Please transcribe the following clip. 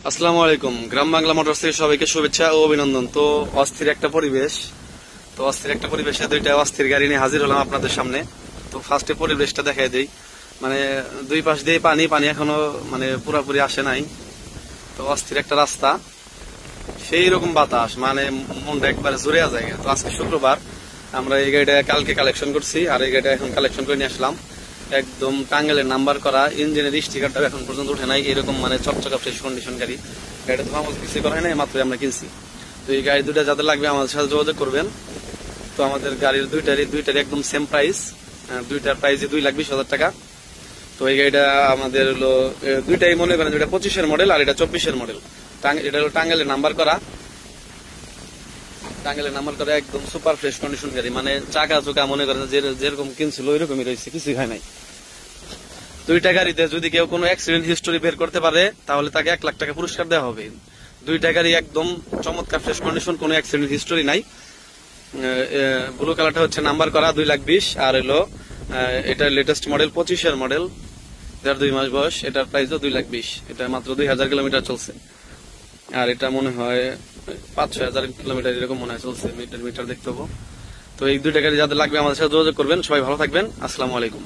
আসসালামু আলাইকুম। গ্রাম বাংলা মোটরস থেকে সবাইকে শুভেচ্ছা ও অভিনন্দন। তো অস্থির একটা পরিবেশে দুইটা অস্থির গাড়ি নিয়ে হাজির হলাম আপনাদের সামনে। তো ফার্স্টে পরিবেশটা দেখাই দেই। মানে দুই পাশ দিয়ে পানি এখনো মানে পুরাপুরি আসে নাই। তো অস্থির একটা রাস্তা, সেই রকম বাতাস, মানে মনটা একবারে জুড়ে যায়। তো আজকে শুক্রবার, আমরা এই গাড়িটা কালকে কালেকশন করছি, আর এই গাড়িটা এখন কালেকশন করে নিয়ে আসলাম। একদম টাঙ্গেলের নাম্বার করা, ইঞ্জিনের স্টিকারটা এখন পর্যন্ত উঠে নাই, এরকম মানে চকচকা ফ্রেশ কন্ডিশন গাড়ি। গাড়িটা তো আমাদের কিছু করা হয় না, মাত্রই আমরা কিনছি। তো এই গাড়ি দুইটা যাদের লাগবে আমাদের সাথে যোগাযোগ করবেন। তো আমাদের গাড়ির দুইটারই একদম সেম প্রাইস, দুইটার প্রাইসই 2,20,000 টাকা। তো এই গাড়িটা আমাদের হলো দুইটাই মনে করেন, যেটা 25-এর মডেল আর এটা 24-এর মডেল। এটা হলো টাঙ্গেলের নাম্বার করা, একদম সুপার ফ্রেশ কন্ডিশন গাড়ি। মানে চাকা চোকা মনে করেন যেরকম কিনছিল ওইরকমই রয়েছে, কিছুই হয় নাই। দুইটা গাড়িতে যদি কেউ কোনো অ্যাক্সিডেন্ট হিস্টোরি বের করতে পারে তাহলে তাকে 1 লাখ টাকা পুরস্কার দেওয়া হবে। দুইটা গাড়ি একদম চমৎকার ফ্রেশ কন্ডিশন, কোনো অ্যাক্সিডেন্ট হিস্টোরি নাই। ব্লু কালারটা হচ্ছে নাম্বার করা 2,20,000, আর হলো এটা লেটেস্ট মডেল 25-এর মডেল, 1.5-2 মাস বয়স। এটার প্রাইস 2,20,000। এটা মাত্র 2,000 কিলোমিটার চলছে, আর এটা মনে হয় 5-6,000 কিলোমিটার এরকম মনে হয় চলছে। মিটার দেখতে হবো। তো এই দুইটা গাড়ি যাদের লাগবে আমাদের সাথে যোগাযোগ করবেন। সবাই ভালো থাকবেন। আসসালামু আলাইকুম।